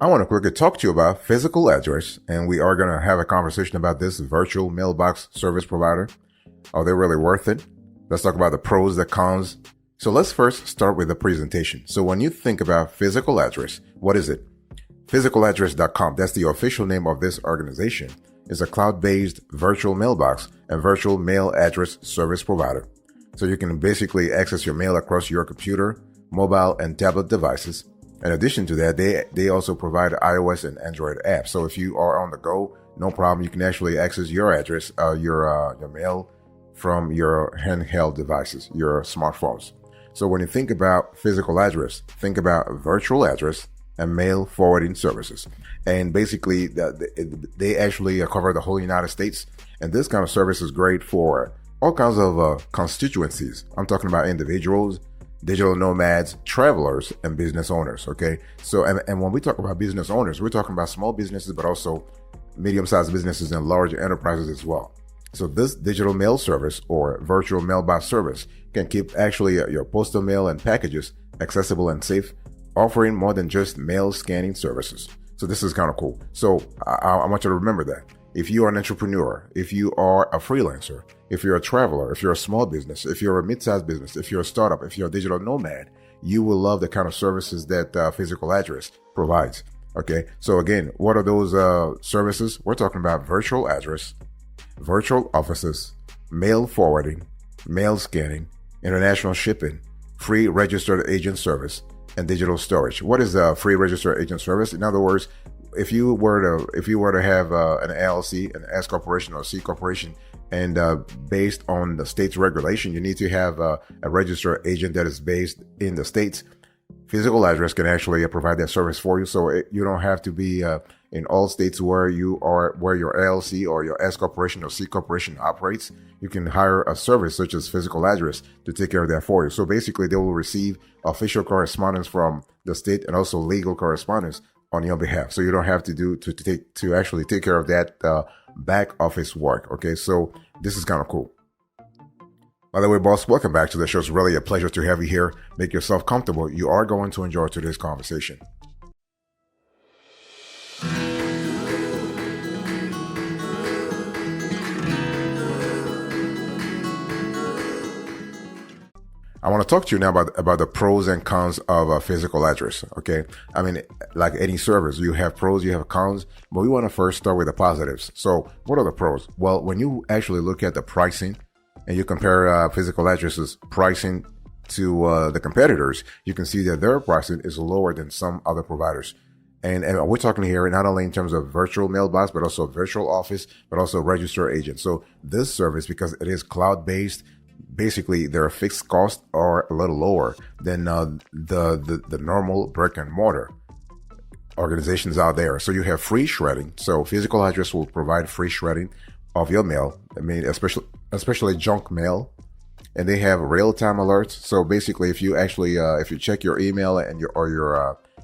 I want to quickly talk to you about physical address, and we are going to have a conversation about this virtual mailbox service provider. Are they really worth it? Let's talk about the pros, the cons. So let's first start with the presentation. So when you think about physical address, what is it? PhysicalAddress.com, that's the official name of this organization, is a cloud-based virtual mailbox and virtual mail address service provider. So you can basically access your mail across your computer, mobile, and tablet devices. In addition to that, they also provide iOS and Android apps. So if you are on the go, no problem. You can actually access your address, your mail from your handheld devices, your smartphones. So when you think about physical address, think about virtual address and mail forwarding services. And basically, they actually cover the whole United States. And this kind of service is great for all kinds of constituencies. I'm talking about individuals, digital nomads, travelers, and business owners. Okay. So, and when we talk about business owners, we're talking about small businesses, but also medium-sized businesses and large enterprises as well. So this digital mail service or virtual mailbox service can keep actually your postal mail and packages accessible and safe, offering more than just mail scanning services. So this is kind of cool. So I want you to remember that. If you are an entrepreneur, if you are a freelancer, if you're a traveler, if you're a small business, if you're a mid-sized business, if you're a startup, if you're a digital nomad, you will love the kind of services that Physical Address provides. Okay, so again, what are those services? We're talking about virtual address, virtual offices, mail forwarding, mail scanning, international shipping, free registered agent service, and digital storage. What is a free registered agent service? In other words, if you were to have an LLC, an S corporation or C corporation, and based on the state's regulation, you need to have a registered agent that is based in the states. Physical Address can actually provide that service for you, so you don't have to be in all states where your LLC or your S corporation or C corporation operates. You can hire a service such as Physical Address to take care of that for you. So basically, they will receive official correspondence from the state and also legal correspondence on your behalf. So you don't have to actually take care of that back office work. Okay, so this is kind of cool. By the way, boss, welcome back to the show. It's really a pleasure to have you here. Make yourself comfortable. You are going to enjoy today's conversation. I want to talk to you now about the pros and cons of a physical address. Okay. I mean, like any service, you have pros, you have cons, but we want to first start with the positives. So what are the pros? Well, when you actually look at the pricing and you compare physical addresses pricing to the competitors, you can see that their pricing is lower than some other providers. And we're talking here not only in terms of virtual mailbox, but also virtual office, but also registered agent. So this service, because it is cloud-based, basically their fixed costs are a little lower than the normal brick and mortar organizations out there. So you have free shredding. So Physical Address will provide free shredding of your mail. I mean, especially junk mail. And they have real-time alerts. So basically, if you actually if you check your email and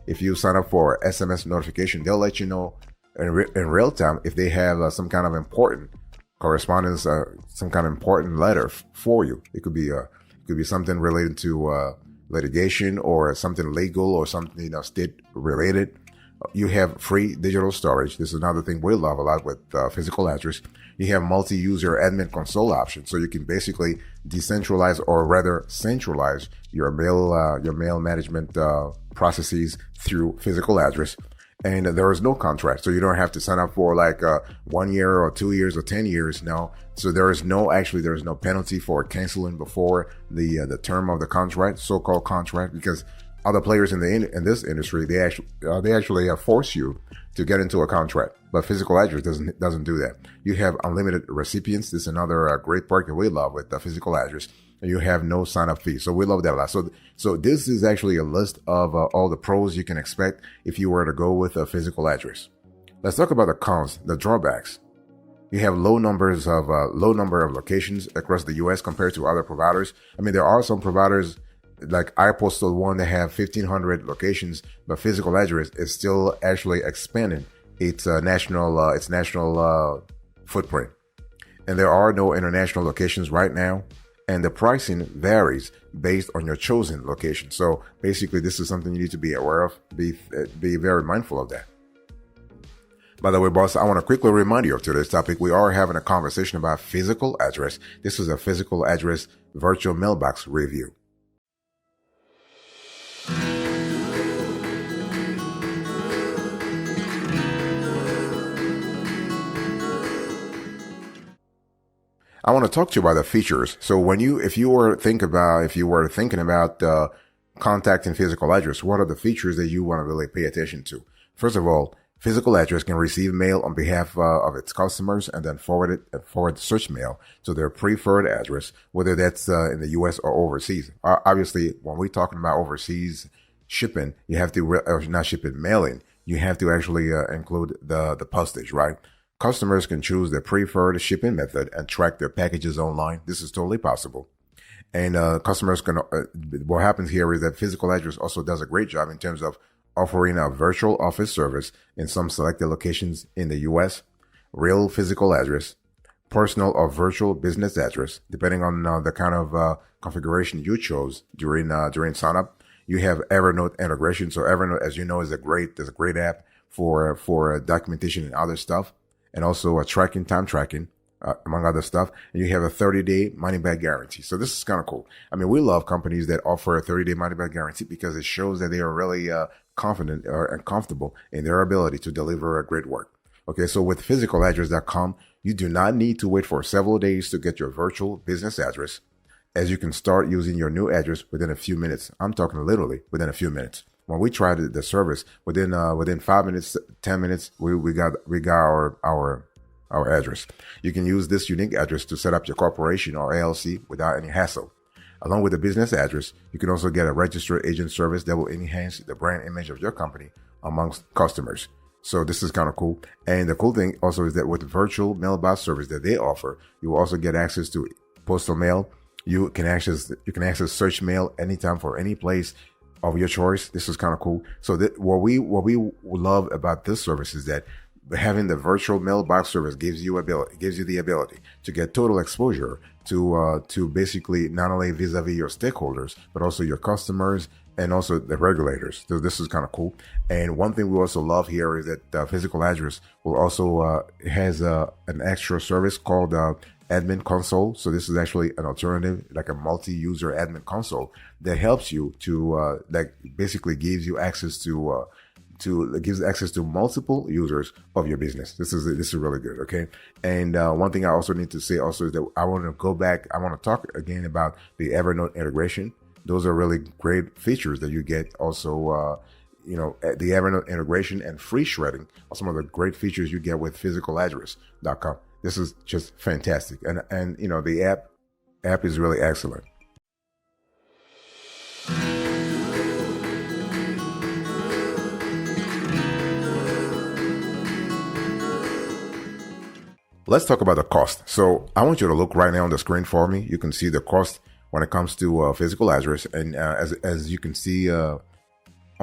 if you sign up for SMS notification, they'll let you know in real time if they have some kind of important correspondence, some kind of important letter for you. It could be something related to litigation or something legal or something state related. You have free digital storage. This is another thing we love a lot with Physical Address. You have multi-user admin console options, so you can basically decentralize or rather centralize your mail management processes through Physical Address. And there is no contract, so you don't have to sign up for like 1 year or 2 years or 10 years. No, so there is no penalty for canceling before the term of the contract, so-called contract, because other players in this industry they actually force you to get into a contract, but Physical Address doesn't do that. You have unlimited recipients. This is another great part that we love with the Physical Address. You have no sign-up fee, so we love that a lot. So this is actually a list of all the pros you can expect if you were to go with a Physical Address. Let's talk about the cons, the drawbacks. You have low number of locations across the U.S. compared to other providers. I mean, there are some providers like iPostal One that have 1,500 locations, but Physical Address is still actually expanding its national footprint. And there are no international locations right now. and the pricing varies based on your chosen location. So basically, this is something you need to be aware of. Be very mindful of that. By the way, boss, I want to quickly remind you of today's topic. We are having a conversation about physical address. This is a physical address virtual mailbox review. I want to talk to you about the features. So if you were thinking about contacting physical address, what are the features that you want to really pay attention to? First of all, physical address can receive mail on behalf of its customers and then forward search mail to their preferred address, whether that's in the U.S. or overseas. Obviously, when we're talking about overseas shipping, you have to not shipping, mailing. You have to actually include the postage, right? Customers can choose their preferred shipping method and track their packages online. This is totally possible. And customers can, what happens here is that physical address also does a great job in terms of offering a virtual office service in some selected locations in the U.S., real physical address, personal or virtual business address, depending on the kind of configuration you chose during sign up. You have Evernote integration. So Evernote, as you know, is a great app for documentation and other stuff, and also a time tracking, among other stuff. And you have a 30-day money-back guarantee. So this is kind of cool. I mean, we love companies that offer a 30-day money-back guarantee because it shows that they are really confident and comfortable in their ability to deliver a great work. Okay, so with PhysicalAddress.com, you do not need to wait for several days to get your virtual business address, as you can start using your new address within a few minutes. I'm talking literally within a few minutes. When we tried the service, within 5 minutes, 10 minutes, we got our address. You can use this unique address to set up your corporation or LLC without any hassle. Along with the business address, you can also get a registered agent service that will enhance the brand image of your company amongst customers. So this is kind of cool. And the cool thing also is that with the virtual mailbox service that they offer, you will also get access to postal mail. You can access search mail anytime for any place of your choice. This is kind of cool. So what we love about this service is that having the virtual mailbox service gives you the ability to get total exposure to basically not only vis-a-vis your stakeholders, but also your customers and also the regulators. So this is kind of cool. And one thing we also love here is that Physical Address will also has an extra service called admin console. So this is actually an alternative, like a multi-user admin console that helps you to that basically gives access to multiple users of your business. This is really good. Okay. And one thing I also need to say also is that I want to talk again about the Evernote integration. Those are really great features that you get. Also, the Evernote integration and free shredding are some of the great features you get with PhysicalAddress.com. This is just fantastic. And the app is really excellent. Let's talk about the cost. So I want you to look right now on the screen for me. You can see the cost when it comes to physical address. And as you can see on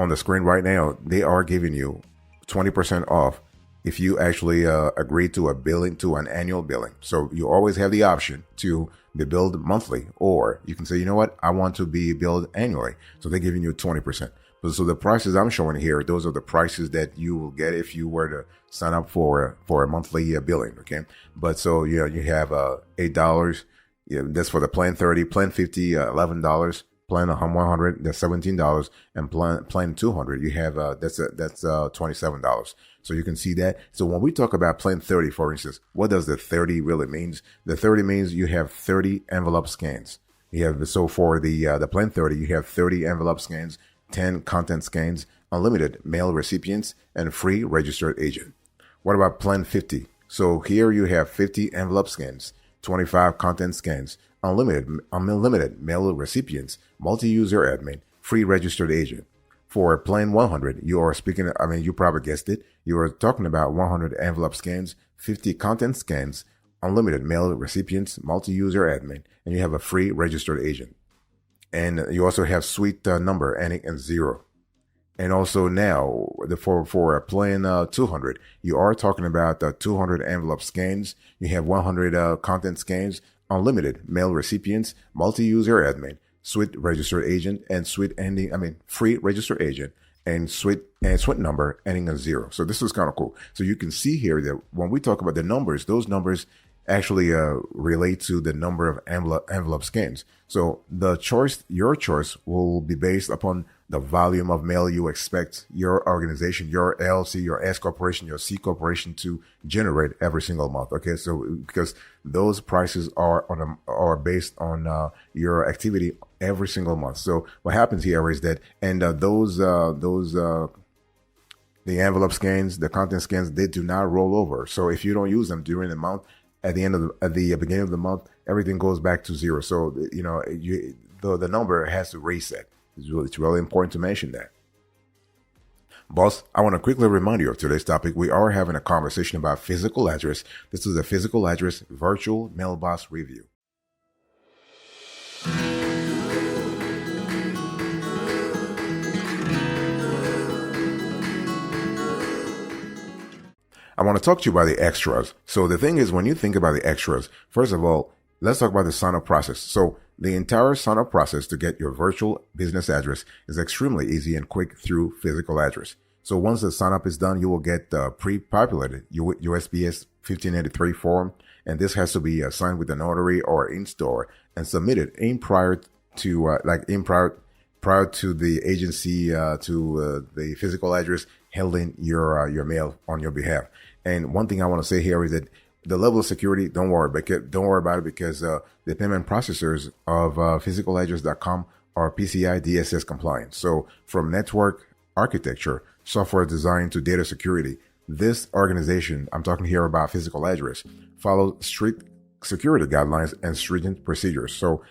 the screen right now, they are giving you 20% off if you actually agree to an annual billing. So you always have the option to be billed monthly, or you can say, you know what, I want to be billed annually. So they're giving you 20%. So the prices I'm showing here, those are the prices that you will get if you were to sign up for a monthly billing. Okay. But so, you have $8. That's for the plan 30, plan 50, $11, plan 100, that's $17, and plan 200, you have that's $27. So you can see that. So when we talk about plan 30, for instance, what does the 30 really means? The 30 means you have 30 envelope scans. For the plan 30, you have 30 envelope scans, 10 content scans, unlimited mail recipients, and free registered agent. What about plan 50? So here you have 50 envelope scans, 25 content scans, unlimited mail recipients, multi-user admin, free registered agent. For plan 100, you probably guessed it. You are talking about 100 envelope scans, 50 content scans, unlimited mail recipients, multi-user admin, and you have a free registered agent. And you also have suite number ending in 0. And also now for plan 200, you are talking about 200 envelope scans. You have 100 content scans, unlimited mail recipients, multi-user admin, suite registered agent, and free registered agent, and suite number ending in 0. So this is kind of cool. So you can see here that when we talk about the numbers, those numbers actually relate to the number of envelope scans. So your choice will be based upon the volume of mail you expect your organization, your LLC, your S corporation, your C corporation to generate every single month. Okay, so because those prices are based on your activity every single month. So what happens here is that, and the envelope scans, the content scans, they do not roll over. So if you don't use them during the month, at the beginning of the month, everything goes back to 0. So the number has to reset. It's really important to mention that. Boss, I want to quickly remind you of today's topic. We are having a conversation about physical address. This is a physical address virtual mailbox review. I want to talk to you about the extras. So the thing is, when you think about the extras, first of all, let's talk about the sign-up process. So the entire sign-up process to get your virtual business address is extremely easy and quick through physical address. So once the sign-up is done, you will get the pre-populated USPS 1583 form, and this has to be signed with a notary or in-store and submitted prior to the agency to the physical address handling your mail on your behalf. And one thing I want to say here is that the level of security, don't worry about it, because the payment processors of PhysicalAddress.com are PCI DSS compliant. So from network architecture, software design to data security, this organization, I'm talking here about Physical Address, follows strict security guidelines and stringent procedures. So,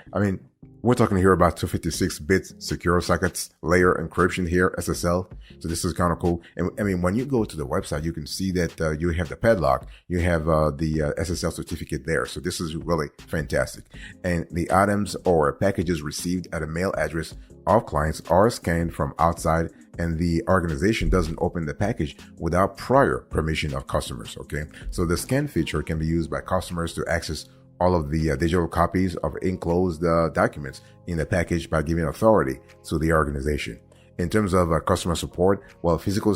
we're talking here about 256-bit secure sockets layer encryption here, SSL. So this is kind of cool. And when you go to the website, you can see that you have the padlock, you have the SSL certificate there. So this is really fantastic. And the items or packages received at a mail address of clients are scanned from outside, and the organization doesn't open the package without prior permission of customers. Okay, so the scan feature can be used by customers to access all of the digital copies of enclosed documents in the package by giving authority to the organization. In terms of customer support, well, physical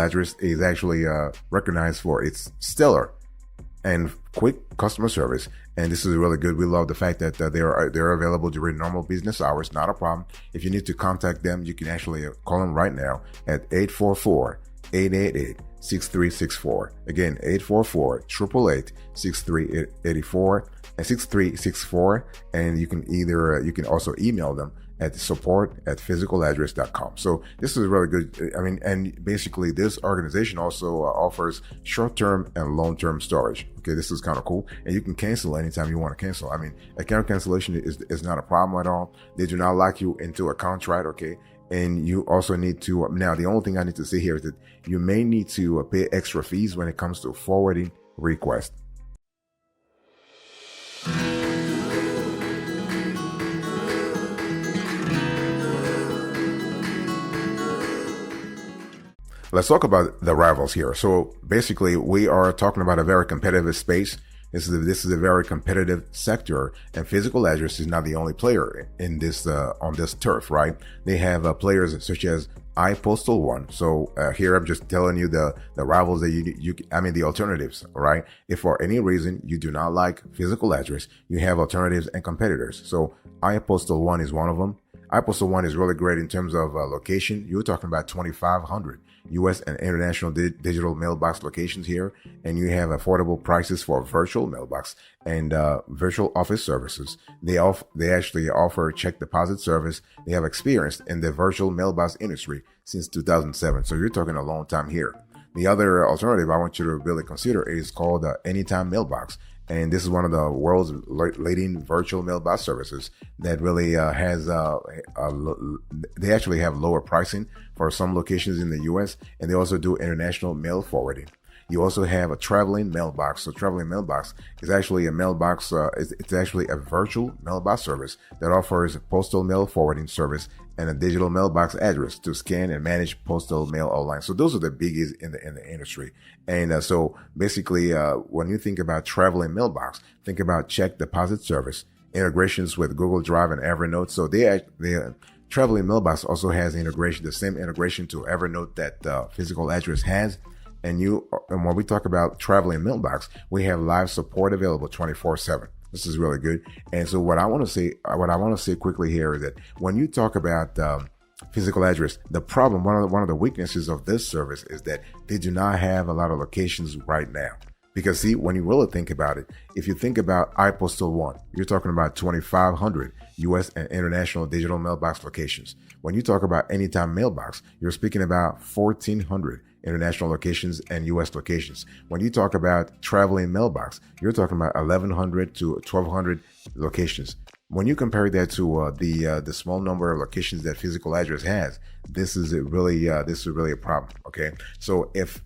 address is actually recognized for its stellar and quick customer service, and this is really good. We love the fact that they're available during normal business hours. Not a problem. If you need to contact them, you can actually call them right now at 844-888-6364. Again, 844-888-6384 and 6364. And you can also email them at support@PhysicalAddress.com. So this is really good. And basically this organization also offers short-term and long-term storage. Okay, this is kind of cool. And you can cancel anytime you want to cancel. Account cancellation is not a problem at all. They do not lock you into a contract, okay? And you also need to, now the only thing I need to say here is that you may need to pay extra fees when it comes to forwarding requests. Let's talk about the rivals here. So basically, we are talking about a very competitive space. This is a very competitive sector, and Physical Address is not the only player in this on this turf, right? They have players such as iPostal1. So here I'm just telling you the rivals that the alternatives, right? If for any reason you do not like Physical Address, you have alternatives and competitors. So iPostal1 is one of them. iPostal1 is really great in terms of location. You're talking about 2,500 U.S. and international digital mailbox locations here, and you have affordable prices for virtual mailbox and virtual office services. They actually offer check deposit service. They have experience in the virtual mailbox industry since 2007. So you're talking a long time here. The other alternative I want you to really consider is called Anytime Mailbox. And this is one of the world's leading virtual mailbox services that really they actually have lower pricing for some locations in the U.S. and they also do international mail forwarding. You also have a traveling mailbox. So traveling mailbox is actually a mailbox. It's actually a virtual mailbox service that offers a postal mail forwarding service and a digital mailbox address to scan and manage postal mail online. So those are the biggies in the industry. And so basically, when you think about traveling mailbox, think about check deposit service, integrations with Google Drive and Evernote. So they traveling mailbox also has integration, the same integration to Evernote that Physical Address has. And when we talk about traveling mailbox, we have live support available 24/7. This is really good. And so what I want to say quickly here is that when you talk about Physical Address, the problem, one of the weaknesses of this service is that they do not have a lot of locations right now. Because see, when you really think about it, if you think about iPostal One, you're talking about 2,500 U.S. and international digital mailbox locations. When you talk about Anytime Mailbox, you're speaking about 1,400 international locations and U.S. locations. When you talk about Traveling Mailbox, you're talking about 1,100 to 1,200 locations. When you compare that to the small number of locations that Physical Address has, this is really a problem. Okay, so if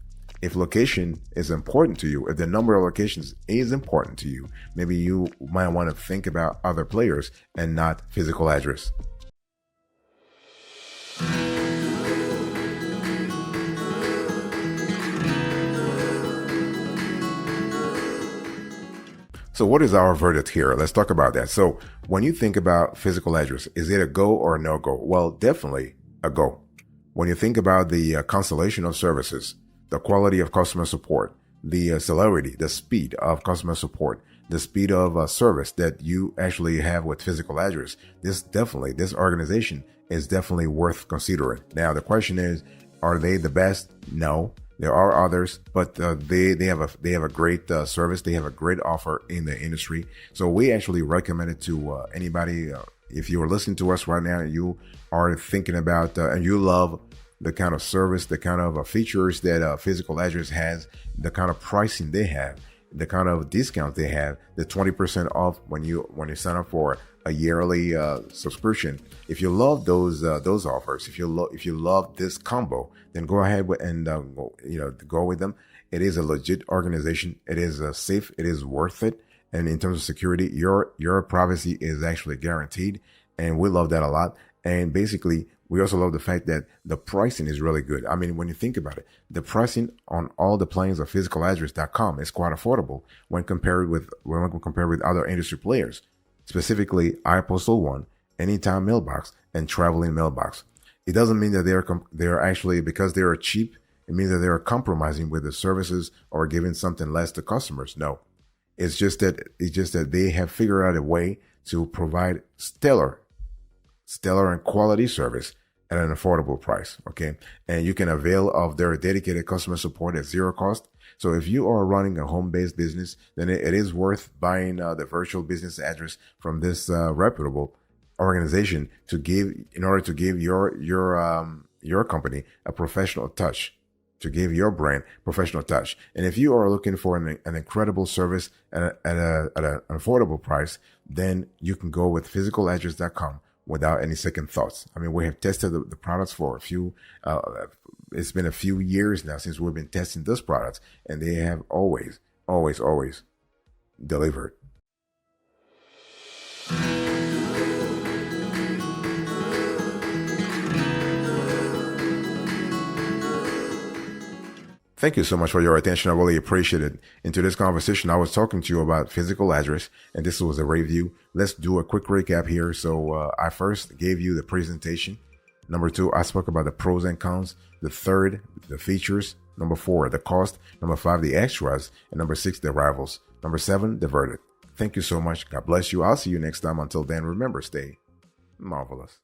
location is important to you, if the number of locations is important to you, maybe you might want to think about other players and not Physical Address. So what is our verdict here? Let's talk about that. So when you think about Physical Address, is it a go or a no-go? Well, definitely a go. When you think about the constellation of services, the quality of customer support, the celerity, the speed of customer support, the speed of service that you actually have with Physical Address, this organization is definitely worth considering. Now, the question is, are they the best? No. There are others, but they have a great service. They have a great offer in the industry. So we actually recommend it to anybody. If you are listening to us right now, and you are thinking about and you love the kind of service, the kind of features that Physical Address has, the kind of pricing they have, the kind of discount they have, the 20% off when you sign up for a yearly subscription. If you love those offers, if you love this combo, then go ahead and go with them. It is a legit organization. It is safe. It is worth it. And in terms of security, your privacy is actually guaranteed, and we love that a lot. And basically, we also love the fact that the pricing is really good. I mean, when you think about it, the pricing on all the plans of PhysicalAddress.com is quite affordable when compared with other industry players, specifically iPostal One, Anytime Mailbox, and Traveling Mailbox. It doesn't mean that they're actually, because they are cheap, it means that they're compromising with the services or giving something less to customers. No, it's just that they have figured out a way to provide stellar and quality service at an affordable price. Okay. And you can avail of their dedicated customer support at zero cost. So if you are running a home-based business, then it is worth buying the virtual business address from this reputable organization in order to give your company a professional touch, to give your brand professional touch. And if you are looking for an incredible service at an affordable price, then you can go with PhysicalAddress.com without any second thoughts. I mean, we have tested the products for it's been a few years now since we've been testing those products, and they have always delivered. Thank you so much for your attention. I really appreciate it. In today's conversation, I was talking to you about Physical Address, and this was a review. Let's do a quick recap here. So I first gave you the presentation. Number 2, I spoke about the pros and cons. The 3rd, the features. Number 4, the cost. Number 5, the extras. And number 6, the rivals. Number 7, the verdict. Thank you so much. God bless you. I'll see you next time. Until then, remember, stay marvelous.